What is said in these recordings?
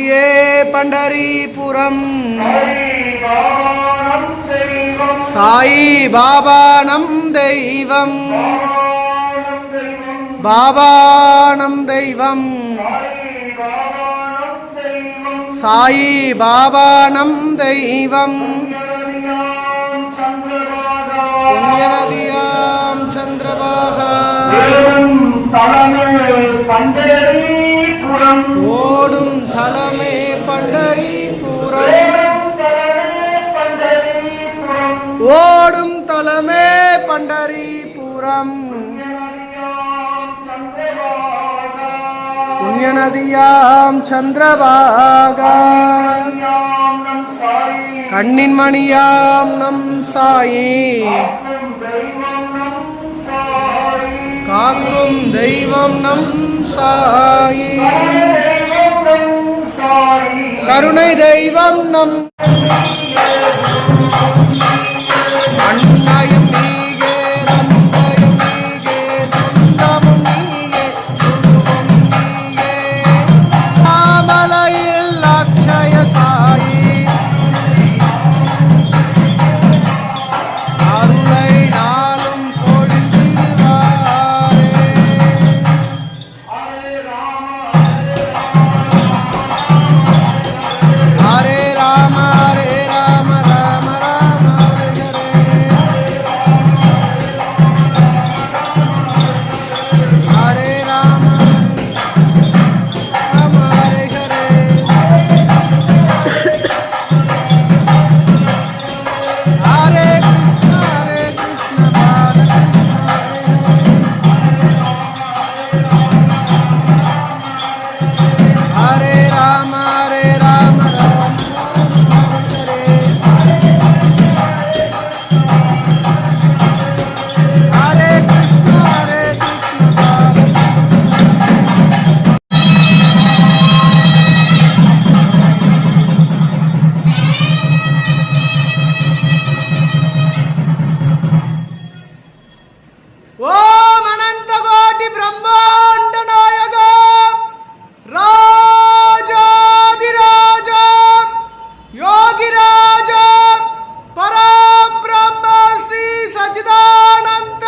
शिर्डिये पंढरीपुरम साई बाबा नम दैवम बाबा नम दैवम साई बाबा नम दैवम पुण्यनदियां चंद्रभागा ஓடும் தலமே பண்டரிபுரம் ஓடும் தலமே பண்டரிபுரம் புண்ணியநதியாம் சந்திரபாகா கண்ணின் மணியாம் நம் சாயி காக்கும் தெய்வம் நம் சாயி கருணை தெய்வம் நம் அன்னையும் நீயே நன்மையும் நீயே சொந்தமும் நீயே குருவும் நீயே மாமலையில் அக்ஷய சாயி அருளை நாளும் हरे राम राम राम हरे हरे राम राम हरे हरे हरे कृष्ण हरे राम ओम अनंत कोटि ब्रह्मांड नायक राजाधिराज योगिराज परम ब्रह्म श्री सच्चिदानंद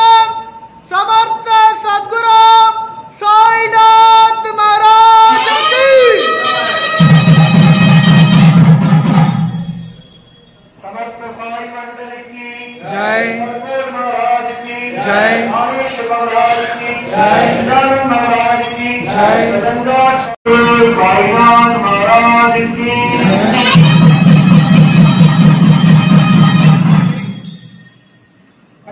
समर्थ सद्गुरु साईनाथ महाराज की समर्थ साई मंदिर की जय महाराज की जय महाराज की जय महाराज की जय साईनाथ महाराज की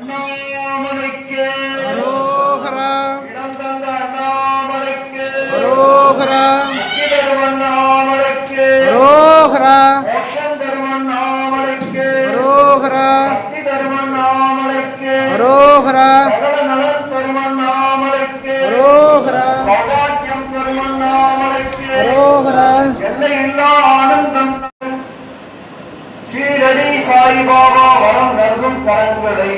अण्णामலைக்கு हरोहरा இடம் தந்த அண்ணாமலைக்கு हरोहरा தரும் அண்ணாமலைக்கு हरोहरा மோட்சம் தரும் அண்ணாமலைக்கு हरोहरा சக்தி தரும் அண்ணாமலைக்கு हरोहरा சகல நலன் தரும் அண்ணாமலைக்கு हरोहरा சௌபாக்கியம் தரும் அண்ணாமலைக்கு हरोहरा எல்லையில்லா ஆனந்தம் தரும் ஸ்ரீரடி சாய்பாபா வரம் நல்கும் கரங்களை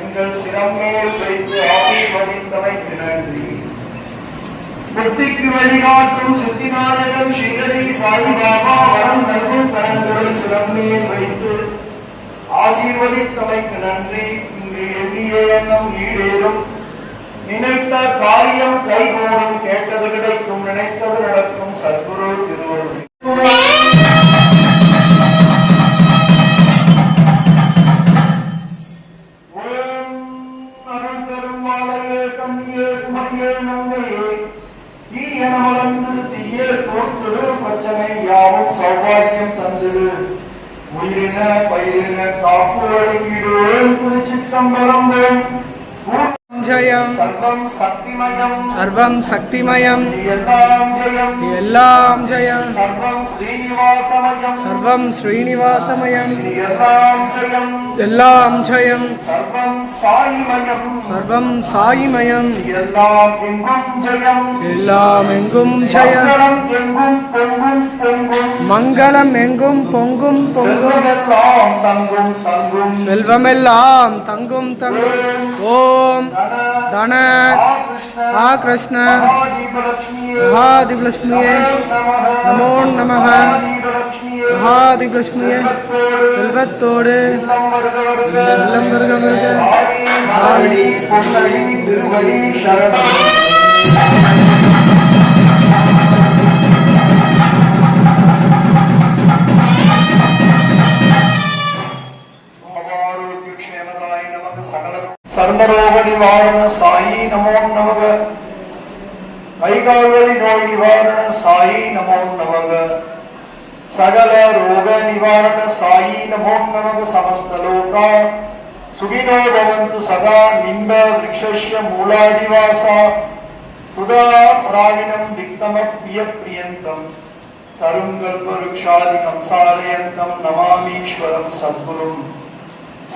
எங்கள் சிரமேல் வைத்து ஆசீர்வதித்தமைக்கு நன்றி. புத்திக்கு வழிகாட்டும் சித்திநாயகன் ஸ்ரீரடி சாய்பாபா வரம் நல்கும் கரங்களை சிரமேல் வைத்து ஆசீர்வதித்தமைக்கு நன்றி. இங்கு எண்ணிய எண்ணம் ஈடேறும், நினைத்த காரியம் கைகூடும், கேட்டது கிடைக்கும், நினைத்தது நடக்கும். சத்குரு திருவருள். ஓம் அருள் தரும் மாலையே கண்ணியே குமரியே நங்கையே தீயன மலர்ந்து தீயே தோற்று பச்சனை யாவும் சௌபாக்கியம் தந்திடு. உயிரின பயிரின காப்பு வழங்கிடுவேன் திருச்சிற்றம்பலம் ஜெயம் சர்வம் சக்திமயம் சர்வம் சக்திமயம் எல்லாம் ஜெயம் எல்லாம் ஜெயம் சர்வம் ஸ்ரீனிவாசமயம் சர்வம் ஸ்ரீனிவாசமயம் எல்லாம் ஜெயம் எல்லாம் ஜெயம் சர்வம் சாயிமயம் சர்வம் சாயிமயம் எல்லாம் எங்கும் ஜெயம் எல்லாம் எங்கும் ஜெயம் மங்களம் எங்கும் பொங்கும் மங்களம் எங்கும் பொங்கும் பொங்கும் செல்வமெல்லாம் தங்கும் தங்கும் செல்வமெல்லாம் தங்கும் தங்கும் ஓம் தன ஆ கிருஷ்ண மகாதிபலட்சுமியே நமோ நமः மகாதிபலட்சுமியே செல்வத்தோடு இல்லம் வருக வருக சாயி பொன்னடி திருவடி சரணம் சர்மரோக நிவாரண சாயி நமோ நமக கைகால்வழி நோய் நிவாரண சாயி நமோ நமக சகல ரோக நிவாரண சாயி நமோ நமக சமஸ்தலோகா சுகினோ பவந்து சதா நிம்ப விருக்ஷஸ்ய மூலாதிவாசா சுதா ஸ்ராவினம் திக்தமப்ய பிரியந்தம் தருங்கல்பருக்ஷாதிகம் சாரயந்தம் நமாமீஸ்வரம் சத்குரும்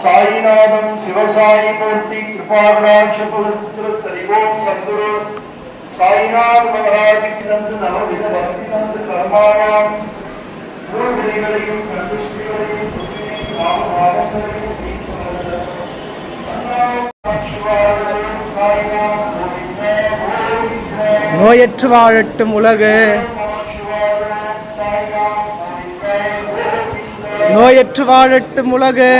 சாயிநாதம் சிவசாயி மூர்த்தி கிருபாகடாட்சபுரஸ்திரிவோம் சத்குரு சாயிநாத் மகாராஜ் தந்து நவவித பக்தி தந்து கர்மாவாம் பூர்வதிகளையும் கண்டுஷ்டிகளையும் புத்தினை சாமபாவங்களையும் நோயற்று வாழட்டும் உலகு நோயற்று வாழட்டும் உலகு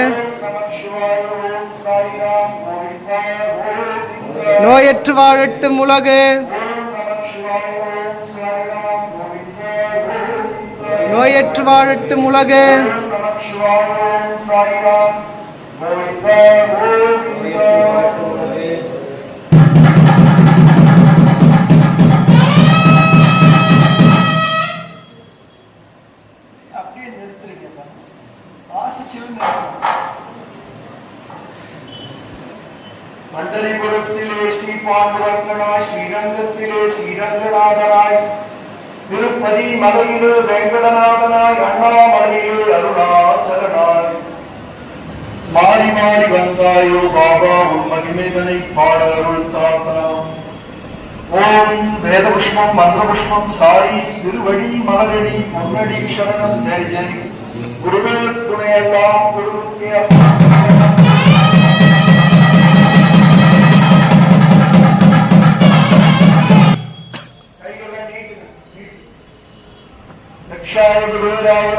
நோயற்று வாழட்டும் உலகு நோயற்று வாழட்டும் உலகு அப்படியே நிறுத்துறீங்க மண்டலிபுரத்திலே ஸ்ரீ பாண்டுரங்கனாய் ஸ்ரீரங்கத்திலே ஸ்ரீரங்கநாதனாய் திருப்பதி மலையிலே வெங்கடநாதனாய் அண்ணாமலையிலே அருணாச்சலனாய் மாறி மாறி வந்தாயோ பாபா உன் மகிமைதனை பாட அருள் தாத்தனாம் ஓம் வேதபுஷ்பம் மந்திரபுஷ்பம் சாயி திருவடி மலரடி பொன்னடி சரணம் ஜெய் ஜெய் குருவே துணையெல்லாம் குருவுக்கே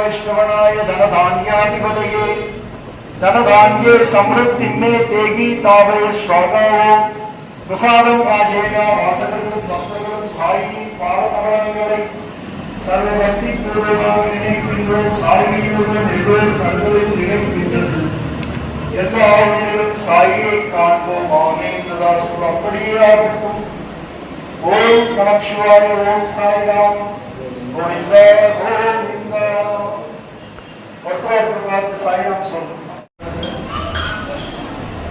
वैष्णवनाय धनधान्याधिपतये धनधान्ये समृद्धि में तेगी तावय स्वागो प्रसादम आजेन वासकर्तुम भक्तगण साई पारतमरंगले सर्वभक्ति पूर्वமாக நினைக்கின்றோம் சாயியுடன் நிர்வேல் கண்களில் நினைக்கின்றது எல்லா உயிர்களும் சாயியை காண்போம் ஆமென் ததாஸ்து அப்படியே ஆகட்டும் ஓம் நம சிவாய ஓம் சாய்ராம் கோவிந்தா கோவிந்தா ஒற்றாற்று சாய்ராம் சொல்லுங்க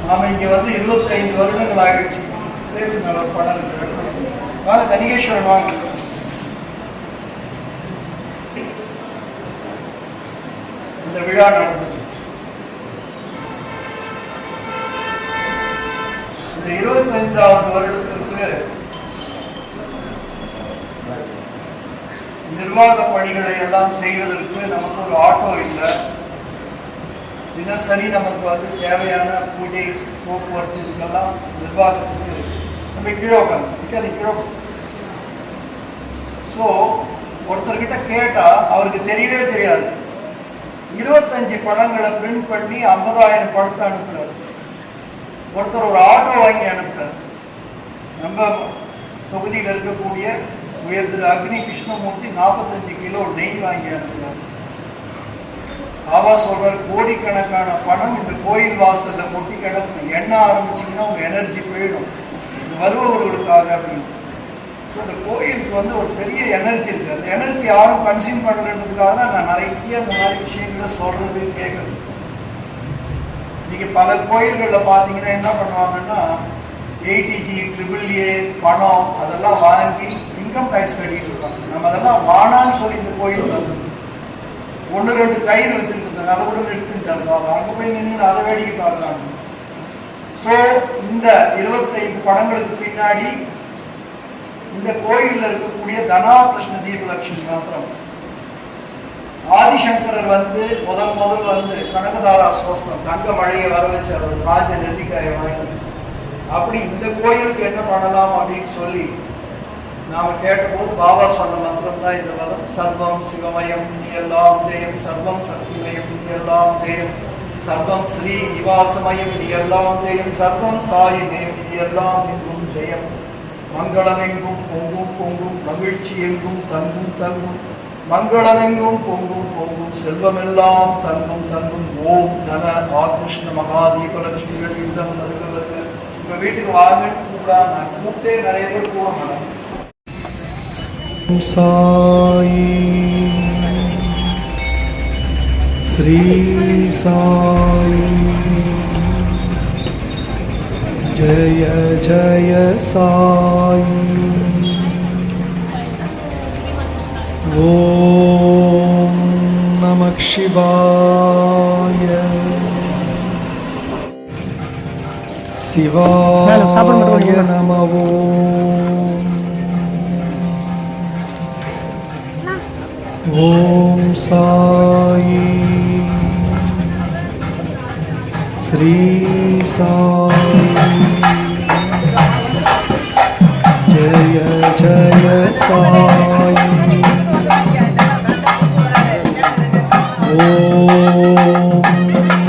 நாம இங்க வந்து 25 வருடங்கள் ஆயிடுச்சு படம் வாங்க கணிகேஸ்வரன் வாங்க இந்த விழா நடந்தது இந்த 25வது வருடத்திற்கு நிர்வாக பணிகளை எல்லாம் செய்வதற்கு நமக்கு ஒரு ஆட்டோ இல்லை தினசரி நமக்கு வந்து தேவையான பூஜை போக்குவரத்து இதுக்கெல்லாம் நிர்வாகத்துக்கு நம்ம கீழே உட்காந்து கீழே ஸோ ஒருத்தர்கிட்ட கேட்டா அவருக்கு தெரியவே தெரியாது 25 படங்களை பிரிண்ட் பண்ணி 50,000 படத்தை அனுப்புறாரு. ஒருத்தர் ஒரு ஆட்டோ வாங்கி அனுப்புறாரு. நம்ம தொகுதியில் இருக்கக்கூடிய உயர் திரு அக்னி கிருஷ்ணமூர்த்தி 45 கிலோ நெய் வாங்கி அனுப்புறாரு. பாபா சொல்றார், கோடிக்கணக்கான பணம் இந்த கோயில் வாசல்ல கொட்டி கிடக்கும், எண்ண ஆரம்பிச்சிங்கன்னா உங்க எனர்ஜி போயிடும், வருபவர்களுக்காக அப்படின்னு. ஸோ இந்த கோயிலுக்கு வந்து ஒரு பெரிய எனர்ஜி இருக்குது. அந்த எனர்ஜி யாரும் கன்சியூம் பண்ணுறதுக்காக தான் நான் நிறைய இந்த மாதிரி விஷயங்களை சொல்றது கேட்குறது. இன்னைக்கு பல கோயில்களில் பார்த்தீங்கன்னா என்ன பண்ணுவாங்கன்னா ATG, AAA பணம் அதெல்லாம் வாங்கி இன்கம் டேக்ஸ் கட்டிட்டு இருக்காங்க. நம்ம அதெல்லாம் வானான்னு சொல்லி இந்த கோயில் வந்து 1-2 கயிறு வச்சுருக்க இருந்தாங்க, அதை கூட எடுத்துட்டாங்க. அங்கே போய் நின்று அதை வேடிக்கை பார்க்குறாங்க. ஸோ இந்த 25 படங்களுக்கு பின்னாடி இந்த கோயிலில் இருக்கக்கூடிய தனா கிருஷ்ண தீபலட்சுமி மாத்திரம். ஆதிசங்கரர் முதல் கனகதாரா சோஸ்திரம் தங்க மழையை வர வச்சார், ஒரு ராஜ நெல்லிக்காயை வாங்கி. அப்படி இந்த கோயிலுக்கு என்ன பண்ணலாம் அப்படின்னு சொல்லி நாம கேட்டபோது பாபா சொன்ன மந்திரம் தான் இந்த மதம். சர்வம் சிவமயம் நீ எல்லாம் ஜெயம், சர்வம் சக்திமயம் நீ எல்லாம் ஜெயம், சர்வம் ஸ்ரீ நிவாசமயம் நீ எல்லாம் ஜெயம், சர்வம் சாயிமயம் நீ எல்லாம் எங்கும் ஜெயம், மங்களமெங்கும் பொங்கும் பொங்கும், மகிழ்ச்சி எங்கும் தங்கும் தங்கும், மங்களமெங்கும் பொங்கும் பொங்கும், செல்வமெல்லாம் தங்கும் தங்கும். ஓம் நம ஆகிருஷ்ண மகாதீபலட்சுமிகள் யுத்தம் வருகிறது. உங்க வீட்டுக்கு வாங்கன்னு கூப்பிடா, நான் கூப்பிட்டே நிறைய பேர் கூட மாட்டேன். சாயி ஸ்ரீ சாயி ஜய ஜய சாயி. ஓம் நமः சிவாய சிவாய நம. ஓம் சாயி ஸ்ரீ சாயி ஜய ஜய சாயி. ஓம்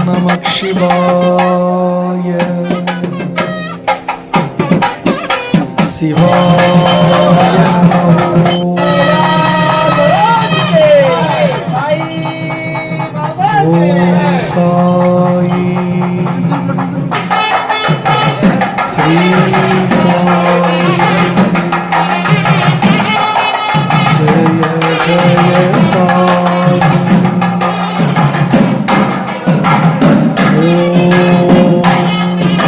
நமः சிவாய சிவாய நம. ஓம் சாயி ஸ்ரீ சாயி ஜய ஜய சாயி. ஓம்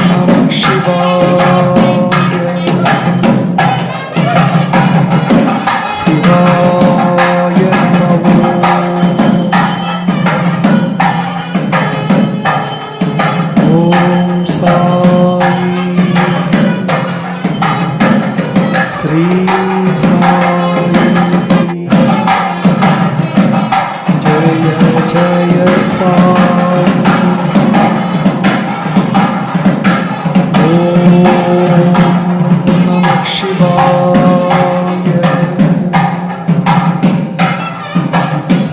நமः சிவாய சிவாய நம. ஓம் சாயி ஸ்ரீ சாயி ஜய ஜய சாயி. ஓம் நமः சிவாய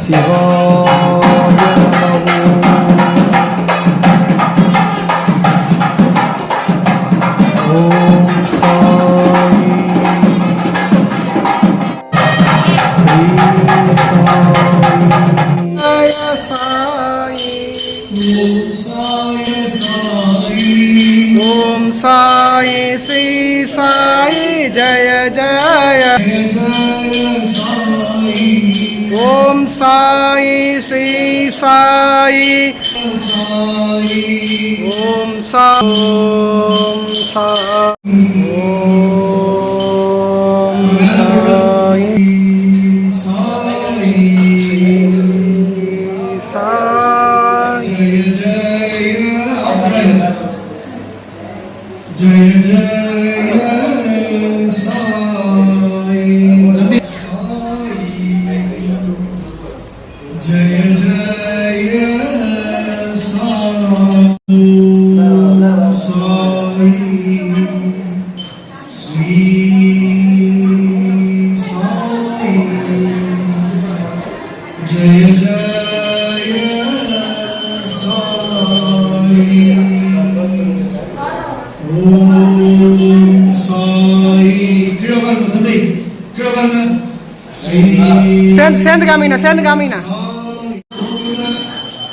சிவாய நம. ஓம் சாயி ஸ்ரீ சாயி ஓம் சாயி ஸ்ரீ சாயி ஜய ஜய. ஓம் சாயி ஸ்ரீ சாயி. ஓம் சாயி. ஓம் சாயி. ஓம் சாயி जय जय साई जय जय साई श्री साई जय जय साई. ஓம் சாயி. கிழவர்ம தந்தை கிழவர்ம ஸ்ரீ சேர்ந்து காமினா சேர்ந்து காமினா.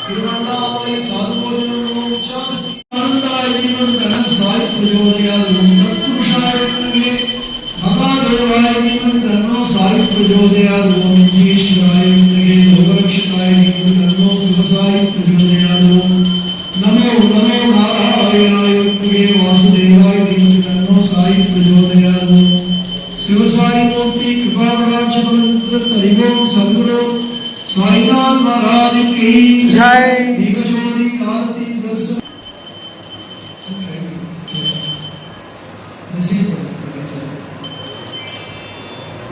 திருவண்ணாமலை சாதுபோஜனம் சாந்தாய் தீவன் சாய் பிரஜோதயாலும் தத்புருஷாய மகாதேவாய தீவன் தன்னோ சாய் பிரஜோதயாலும் ஜீஷ்வாய லோகரக்ஷகாய தீவன் தன்னோ சிவசாய் பிரஜோதயாலும் நமோ நமோ நாராயணாய वासुदेवाय धीमहि तन्नो साई प्रचोदयात्. शिव साई मूर्ति कृपा कटाक्ष हरिओम सद्गुरु साईनाथ हनुमान महाराज की जय। दिग्ज्योति आरती दर्शन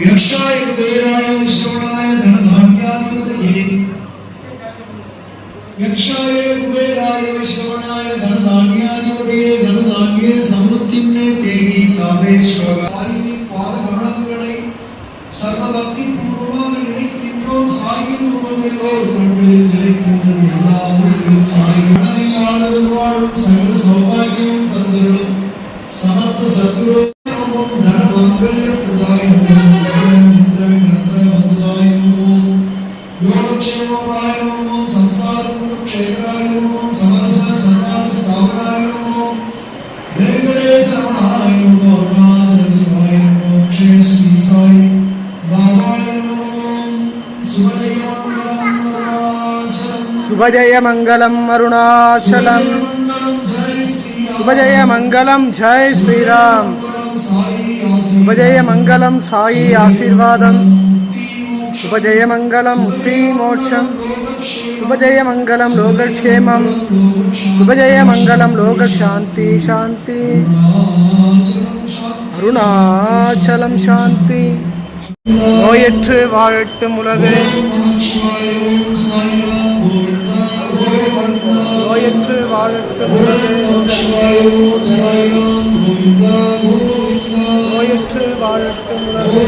यक्षाय कुबेराय श्रवणाय धनधान्याधिपतये यक्षाय कुबेराय श्रवणाय धनधान्याधिपतये धनधान्ये समृद्धिं मे देवी तावेश्वर साई பாதகணங்களை சர்வபக்தி பூர்வமாக நினைக்கின்றோம். சாயின் உருவெல்லோர் கண்களில் நிலைக்கின்றது. எல்லா உயிர்களும் சாய் கடனில் ஆளுகள் வாழும் சகல சௌபாகியம் தந்திரும் சமர்த்த சத்குரு தன மங்கல்ய பிரதாய योगक्षेमाय नमो संसारक्षेत्राय नमो समरस सर्वांग स्थापनाय नमो वेंकटेश्वराय नमो अरुणाचल शिवाय नमो अक्षय श्री साई बाबाय नमो शुभजय मंगलम अरुणाचलम शुभजय मंगलम जय श्री राम शुभजय मंगलम साई आशीर्वादम शुभजय मंगलम मुक्ति मोक्षम शुभजय मंगलम लोकक्षेमम शुभजय मंगलम लोक शांति शांति अरुणाचलम शांति நோயற்று வாழட்டும் உலகே நோயற்று வாழட்டும் உலகே நோயற்று வாழட்டும் உலகே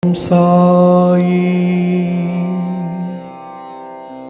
साई